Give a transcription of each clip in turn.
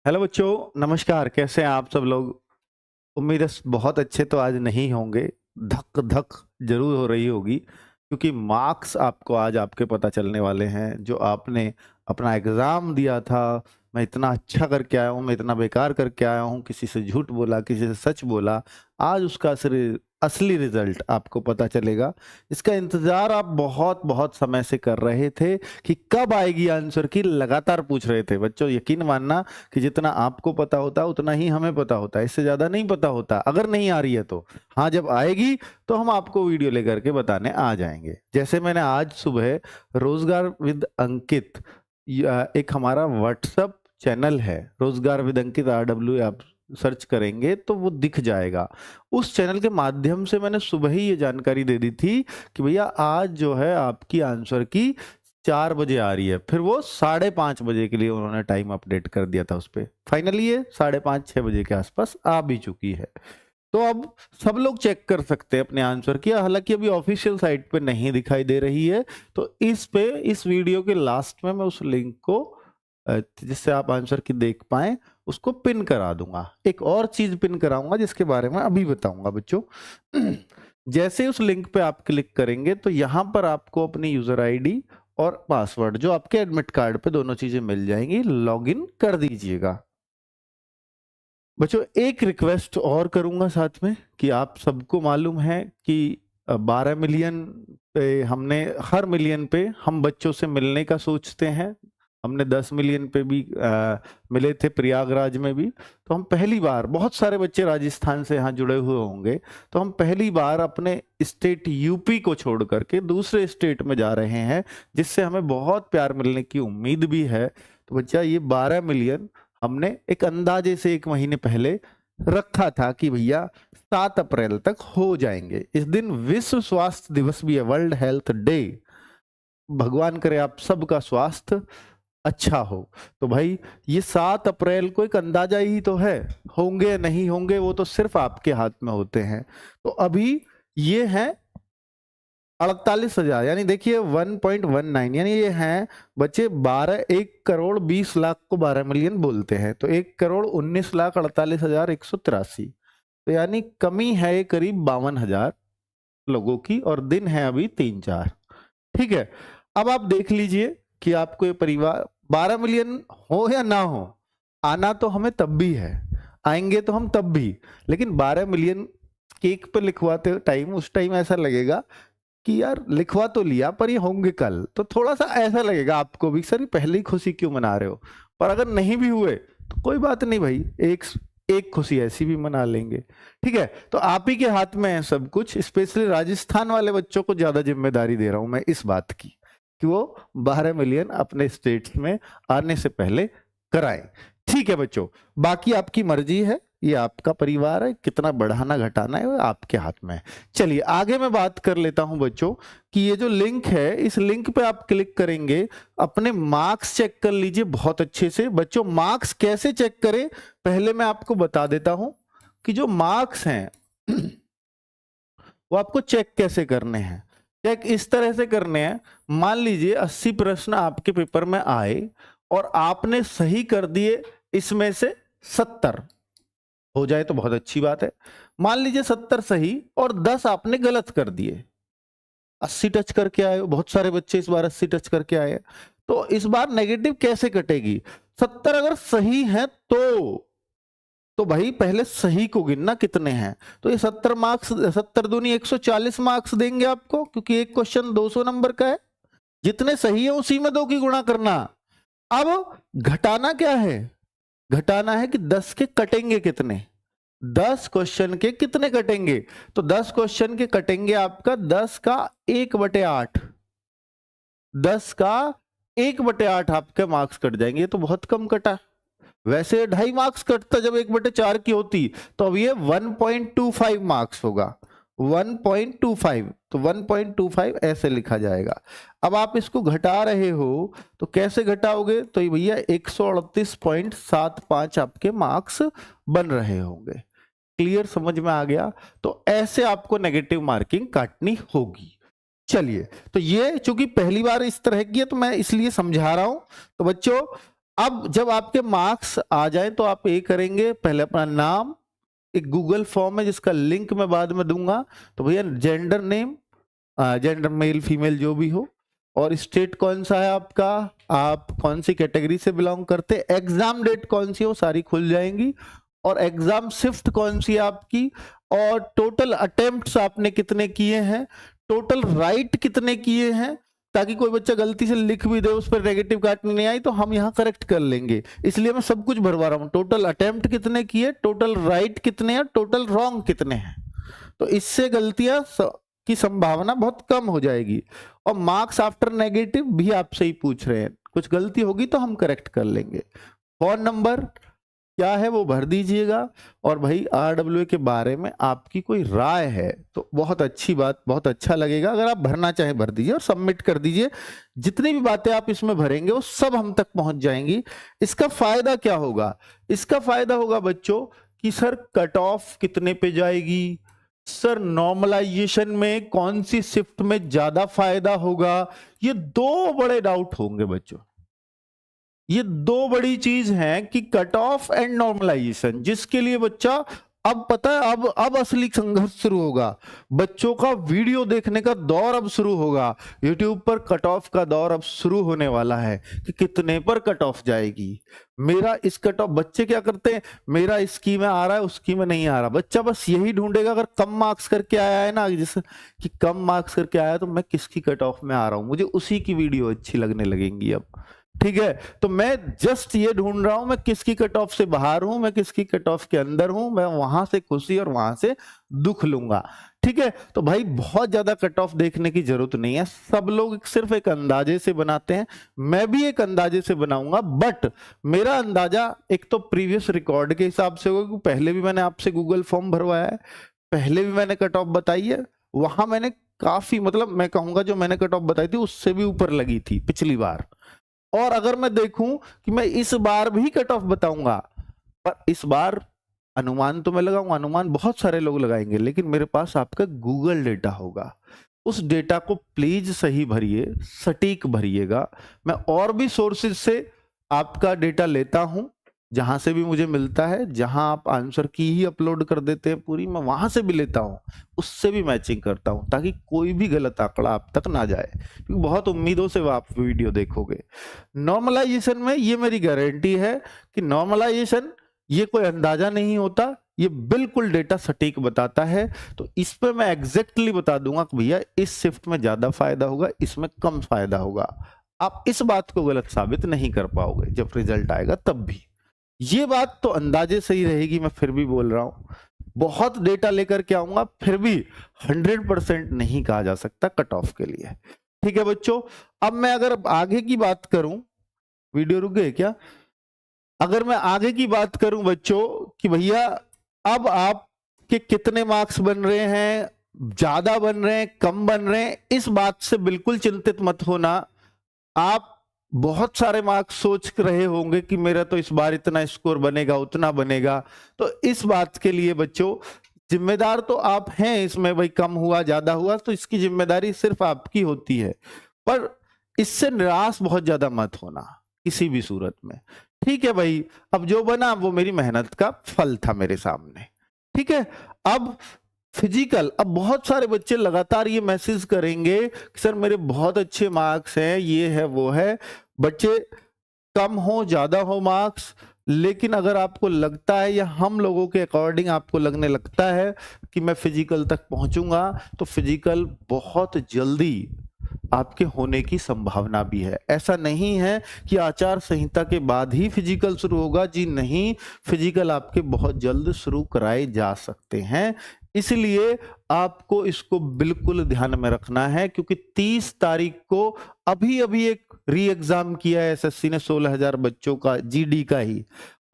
Hello बच्चों, नमस्कार। कैसे हैं आप सब लोग? उम्मीद है बहुत अच्छे तो आज नहीं होंगे। धक धक जरूर हो रही होगी, क्योंकि मार्क्स आपको आज आपके पता चलने वाले हैं। जो आपने अपना एग्जाम दिया था, मैं इतना अच्छा करके आया हूँ, मैं इतना बेकार करके आया हूँ, किसी से झूठ बोला, किसी से सच बोला, आज उसका असली रिजल्ट आपको पता चलेगा। इसका इंतजार आप बहुत बहुत समय से कर रहे थे कि कब आएगी आंसर की, लगातार पूछ रहे थे। बच्चों, यकीन मानना कि जितना आपको पता होता है उतना ही हमें पता होता है, इससे ज्यादा नहीं पता होता अगर नहीं आ रही है तो। हाँ, जब आएगी तो हम आपको वीडियो लेकर के बताने आ जाएंगे। जैसे मैंने आज सुबह रोजगार विद अंकित, एक हमारा व्हाट्सएप चैनल है, रोजगार विद अंकित RW, आप सर्च करेंगे तो वो दिख जाएगा। उस चैनल के माध्यम से मैंने सुबह ही ये जानकारी दे दी थी कि भैया आज जो है आपकी आंसर की 4 बजे आ रही है। फिर वो 5:30 बजे के लिए उन्होंने टाइम अपडेट कर दिया था उस पर। फाइनली ये 5:30-6 बजे के आसपास आ भी चुकी है। तो अब सब लोग चेक कर सकते हैं अपने आंसर की। हालांकि अभी ऑफिशियल साइट पे नहीं दिखाई दे रही है, तो इस वीडियो के लास्ट में मैं उस लिंक को, जिससे आप आंसर की देख पाए, उसको पिन करा दूंगा। एक और चीज पिन कराऊंगा जिसके बारे में अभी बताऊंगा बच्चों। जैसे उस लिंक पे आप क्लिक करेंगे तो यहां पर आपको अपनी यूजर आईडी और पासवर्ड, जो आपके एडमिट कार्ड पे दोनों चीजें मिल जाएंगी, लॉगिन कर दीजिएगा। बच्चों, एक रिक्वेस्ट और करूंगा साथ में कि आप सबको मालूम है कि 12 मिलियन पे हमने, हर मिलियन पे हम बच्चों से मिलने का सोचते हैं। हमने 10 मिलियन पे भी मिले थे, प्रयागराज में भी। तो हम पहली बार, बहुत सारे बच्चे राजस्थान से यहाँ जुड़े हुए होंगे, तो हम पहली बार अपने स्टेट यूपी को छोड़ करके दूसरे स्टेट में जा रहे हैं, जिससे हमें बहुत प्यार मिलने की उम्मीद भी है। तो बच्चा, ये 12 मिलियन हमने एक अंदाजे से 1 महीने पहले रखा था कि भैया 7 अप्रैल तक हो जाएंगे। इस दिन विश्व स्वास्थ्य दिवस भी है, वर्ल्ड हेल्थ डे। भगवान करे आप सबका स्वास्थ्य अच्छा हो। तो भाई, ये 7 अप्रैल को एक अंदाजा ही तो है, होंगे नहीं होंगे वो तो सिर्फ आपके हाथ में होते हैं। तो अभी ये है 48,000, यानी देखिए 1.19, यानी ये हैं बच्चे 1,20,20,00,000 को 12 मिलियन बोलते हैं, तो 1,19,48,183। तो यानी कमी है ये करीब 52,000 लोगों की, और दिन है अभी 3-4। ठीक है, अब आप देख लीजिए कि आपको ये परिवार 12 मिलियन हो या ना हो, आना तो हमें तब भी है, आएंगे तो हम तब भी। लेकिन 12 मिलियन केक पे लिखवाते टाइम, उस टाइम ऐसा लगेगा कि यार लिखवा तो लिया पर ये होंगे कल, तो थोड़ा सा ऐसा लगेगा आपको भी, सर पहले ही खुशी क्यों मना रहे हो। पर अगर नहीं भी हुए तो कोई बात नहीं भाई, एक एक खुशी ऐसी भी मना लेंगे। ठीक है, तो आप ही के हाथ में है सब कुछ। स्पेशली राजस्थान वाले बच्चों को ज्यादा जिम्मेदारी दे रहा हूं मैं इस बात की कि वो 12 मिलियन अपने स्टेट्स में आने से पहले कराएं। ठीक है बच्चों, बाकी आपकी मर्जी है, ये आपका परिवार है, कितना बढ़ाना घटाना है वो आपके हाथ में है। चलिए आगे मैं बात कर लेता हूं बच्चों कि ये जो लिंक है, इस लिंक पे आप क्लिक करेंगे, अपने मार्क्स चेक कर लीजिए बहुत अच्छे से। बच्चों, मार्क्स कैसे चेक करें, पहले मैं आपको बता देता हूं कि जो मार्क्स हैं वो आपको चेक कैसे करने हैं। चेक इस तरह से करने हैं, मान लीजिए 80 प्रश्न आपके पेपर में आए और आपने सही कर दिए इसमें से 70, हो जाए तो बहुत अच्छी बात है। मान लीजिए 70 सही और 10 आपने गलत कर दिए, 80 टच करके आए हो, बहुत सारे बच्चे इस बार 80 टच करके आए हैं। तो इस बार नेगेटिव कैसे कटेगी? 70 अगर सही है तो भाई पहले सही को गिनना कितने हैं। तो ये 70 मार्क्स, 70 दूनी 140 मार्क्स देंगे आपको, क्योंकि एक क्वेश्चन 200 नंबर का है। जितने सही है उसी में 2 की गुणा करना। अब घटाना क्या है? घटाना है कि 10 के कटेंगे कितने, 10 क्वेश्चन के कितने कटेंगे। तो 10 क्वेश्चन के कटेंगे आपका 10 का 1/8, 10 का 1/8 आपके मार्क्स कट जाएंगे। ये तो बहुत कम कटा। वैसे 2.5 मार्क्स कटता जब 1/4 की होती, तो अब ये 1.25 मार्क्स होगा, 1.25। तो 1.25 ऐसे लिखा जाएगा। अब आप इसको घटा रहे हो तो कैसे घटाओगे? तो ये भैया 138.75 आपके मार्क्स बन रहे होंगे। क्लियर, समझ में आ गया? तो ऐसे आपको नेगेटिव मार्किंग काटनी होगी। चलिए, तो ये चूंकि पहली बार इस तरह की है तो मैं इसलिए समझा रहा हूं। तो बच्चों, अब जब आपके मार्क्स आ जाए तो आप ये करेंगे, पहले अपना नाम, एक गूगल फॉर्म है जिसका लिंक मैं बाद में दूंगा, तो भैया gender name, gender male female जो भी हो, और स्टेट कौन सा है आपका, आप कौन सी कैटेगरी से बिलोंग करते, एग्जाम डेट कौन सी है वो सारी खुल जाएंगी, और एग्जाम शिफ्ट कौन सी है आपकी, और टोटल अटेम्प्ट्स आपने कितने किए हैं, टोटल राइट कितने किए हैं, ताकि कोई बच्चा गलती से लिख भी दे उस पर नेगेटिव काटने नहीं आई तो हम यहाँ करेक्ट कर लेंगे, इसलिए मैं सब कुछ भरवा रहा हूँ। टोटल अटेम्प्ट कितने किए, टोटल राइट कितने हैं, टोटल रॉन्ग कितने हैं, तो इससे गलतियां की संभावना बहुत कम हो जाएगी। और मार्क्स आफ्टर नेगेटिव भी आपसे ही पूछ रहे हैं, कुछ गलती होगी तो हम करेक्ट कर लेंगे। फोन नंबर क्या है वो भर दीजिएगा, और भाई RWA के बारे में आपकी कोई राय है तो बहुत अच्छी बात, बहुत अच्छा लगेगा, अगर आप भरना चाहें भर दीजिए और सबमिट कर दीजिए। जितनी भी बातें आप इसमें भरेंगे वो सब हम तक पहुंच जाएंगी। इसका फायदा क्या होगा, इसका फायदा होगा बच्चों कि सर कट ऑफ कितने पे जाएगी, सर नॉर्मलाइजेशन में कौन सी शिफ्ट में ज्यादा फायदा होगा, ये दो बड़े डाउट होंगे बच्चों। ये दो बड़ी चीज हैं कि कट ऑफ एंड नॉर्मलाइजेशन, जिसके लिए बच्चा अब पता है, अब असली संघर्ष शुरू होगा। बच्चों का वीडियो देखने का दौर अब शुरू होगा, यूट्यूब पर कट ऑफ का दौर अब शुरू होने वाला है कि कितने पर कट ऑफ जाएगी। मेरा इस कट ऑफ, बच्चे क्या करते हैं, मेरा इसकी में आ रहा है उसकी में नहीं आ रहा, बच्चा बस यही ढूंढेगा, अगर कम मार्क्स करके आया है ना, जैसे कि कम मार्क्स करके आया है तो मैं किसकी कट ऑफ में आ रहा हूं, मुझे उसी की वीडियो अच्छी लगने लगेंगी अब। ठीक है, तो मैं जस्ट ये ढूंढ रहा हूं मैं किसकी कट ऑफ से बाहर हूं, मैं किसकी कट ऑफ के अंदर हूं, मैं वहां से खुशी और वहां से दुख लूंगा। ठीक है, तो भाई बहुत ज्यादा कट ऑफ देखने की जरूरत नहीं है, सब लोग सिर्फ एक अंदाजे से बनाते हैं, मैं भी एक अंदाजे से बनाऊंगा, बट मेरा अंदाजा एक तो प्रीवियस रिकॉर्ड के हिसाब से होगा, क्योंकि पहले भी मैंने आपसे गूगल फॉर्म भरवाया है, पहले भी मैंने कट ऑफ बताई है, वहां मैंने काफी, मतलब मैं कहूंगा जो मैंने कट ऑफ बताई थी उससे भी ऊपर लगी थी पिछली बार। और अगर मैं देखूं कि मैं इस बार भी कट ऑफ बताऊंगा, पर इस बार अनुमान तो मैं लगाऊंगा, अनुमान बहुत सारे लोग लगाएंगे, लेकिन मेरे पास आपका गूगल डेटा होगा, उस डेटा को प्लीज सही भरिए, सटीक भरिएगा। मैं और भी सोर्सेज से आपका डेटा लेता हूं, जहां से भी मुझे मिलता है, जहां आप आंसर की ही अपलोड कर देते हैं पूरी, मैं वहां से भी लेता हूं, उससे भी मैचिंग करता हूं, ताकि कोई भी गलत आंकड़ा आप तक ना जाए, क्योंकि बहुत उम्मीदों से आप वीडियो देखोगे। नॉर्मलाइजेशन में ये मेरी गारंटी है कि नॉर्मलाइजेशन ये कोई अंदाजा नहीं होता, ये बिल्कुल डेटा सटीक बताता है। तो इस पे मैं एग्जैक्टली बता दूंगा कि भैया इस शिफ्ट में ज्यादा फायदा होगा, इसमें कम फायदा होगा। आप इस बात को गलत साबित नहीं कर पाओगे, जब रिजल्ट आएगा तब भी। ये बात तो अंदाजे से ही रहेगी, मैं फिर भी बोल रहा हूं, बहुत डेटा लेकर के आऊंगा, फिर भी 100% नहीं कहा जा सकता कट ऑफ के लिए। ठीक है बच्चों, अब मैं अगर आगे की बात करूं, वीडियो रुक गए क्या, अगर मैं आगे की बात करूं बच्चों कि भैया अब आपके कितने मार्क्स बन रहे हैं, ज्यादा बन रहे हैं, कम बन रहे हैं, इस बात से बिल्कुल चिंतित मत होना। आप बहुत सारे मार्क्स सोच रहे होंगे कि मेरा तो इस बार इतना स्कोर बनेगा, उतना बनेगा, तो इस बात के लिए बच्चों जिम्मेदार तो आप हैं इसमें, भाई कम हुआ ज्यादा हुआ तो इसकी जिम्मेदारी सिर्फ आपकी होती है, पर इससे निराश बहुत ज्यादा मत होना किसी भी सूरत में। ठीक है भाई, अब जो बना वो मेरी मेहनत का फल था मेरे सामने। ठीक है, अब फिजिकल, अब बहुत सारे बच्चे लगातार ये मैसेज करेंगे कि सर मेरे बहुत अच्छे मार्क्स हैं, ये है वो है, बच्चे कम हो ज्यादा हो मार्क्स, लेकिन अगर आपको लगता है या हम लोगों के अकॉर्डिंग आपको लगने लगता है कि मैं फिजिकल तक पहुंचूंगा, तो फिजिकल बहुत जल्दी आपके होने की संभावना भी है। ऐसा नहीं है कि आचार संहिता के बाद ही फिजिकल शुरू होगा, जी नहीं, फिजिकल आपके बहुत जल्द शुरू कराए जा सकते हैं। इसलिए आपको इसको बिल्कुल ध्यान में रखना है, क्योंकि 30 तारीख को अभी अभी एक री एग्जाम किया है एसएससी ने 16,000 बच्चों का, जीडी का ही,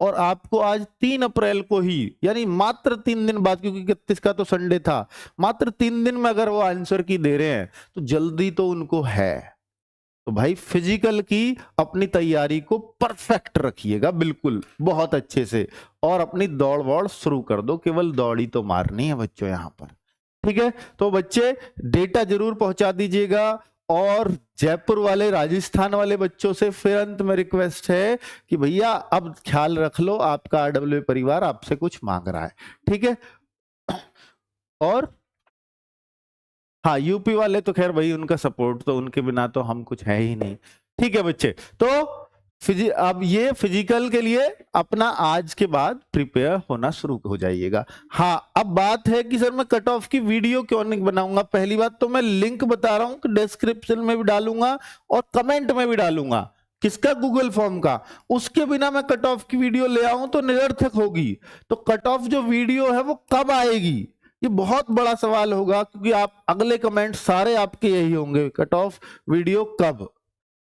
और आपको आज 3 अप्रैल को ही, यानी मात्र 3 दिन बाद, क्योंकि 31 का तो संडे था, मात्र 3 दिन में अगर वो आंसर की दे रहे हैं तो जल्दी तो उनको है। तो भाई फिजिकल की अपनी तैयारी को परफेक्ट रखिएगा, बिल्कुल बहुत अच्छे से, और अपनी दौड़ वौड़ शुरू कर दो, केवल दौड़ी तो मारनी है बच्चों यहां पर। ठीक है, तो बच्चे डेटा जरूर पहुंचा दीजिएगा, और जयपुर वाले, राजस्थान वाले बच्चों से फिर अंत में रिक्वेस्ट है कि भैया अब ख्याल रख लो, आपका आरडब्ल्यू परिवार आपसे कुछ मांग रहा है, ठीक है। और हाँ, यूपी वाले तो खैर भाई उनका सपोर्ट तो, उनके बिना तो हम कुछ है ही नहीं, ठीक है बच्चे। तो अब ये फिजिकल के लिए अपना आज के बाद प्रिपेयर होना शुरू हो जाइएगा। हाँ, अब बात है कि सर मैं कट ऑफ की वीडियो क्यों नहीं बनाऊंगा। पहली बात तो मैं लिंक बता रहा हूं कि डिस्क्रिप्शन में भी डालूंगा और कमेंट में भी डालूंगा। किसका? गूगल फॉर्म का। उसके बिना मैं कट ऑफ की वीडियो ले आऊं तो निरर्थक होगी। तो कट ऑफ जो वीडियो है वो कब आएगी, ये बहुत बड़ा सवाल होगा, क्योंकि आप अगले कमेंट सारे आपके यही होंगे, कट ऑफ वीडियो कब।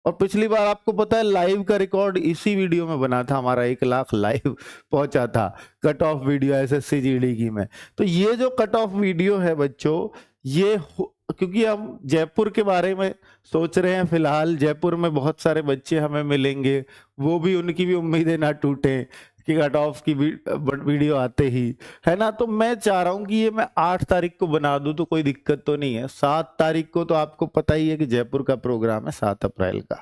और पिछली बार आपको पता है लाइव का रिकॉर्ड इसी वीडियो में बना था, हमारा 1 लाख लाइव पहुंचा था cut off video SSC GD की में। तो ये जो कट ऑफ वीडियो है बच्चों, ये क्योंकि हम जयपुर के बारे में सोच रहे हैं, फिलहाल जयपुर में बहुत सारे बच्चे हमें मिलेंगे, वो भी, उनकी भी उम्मीदें ना टूटे कि कट ऑफ की वीडियो आते ही, है ना। तो मैं चाह रहा हूं कि ये मैं 8 तारीख को बना दूं तो कोई दिक्कत तो नहीं है। 7 तारीख को तो आपको पता ही है कि जयपुर का प्रोग्राम है 7 अप्रैल का,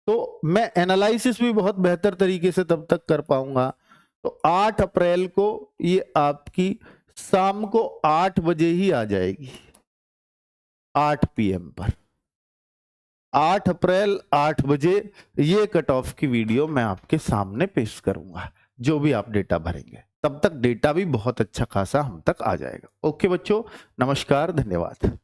तो मैं एनालिसिस भी बहुत बेहतर तरीके से तब तक कर पाऊंगा। तो 8 अप्रैल को ये आपकी शाम को 8 बजे ही आ जाएगी, 8 PM पर। 8 अप्रैल 8 बजे ये कट ऑफ की वीडियो मैं आपके सामने पेश करूंगा, जो भी आप डेटा भरेंगे। तब तक डेटा भी बहुत अच्छा खासा हम तक आ जाएगा। ओके बच्चों, नमस्कार, धन्यवाद।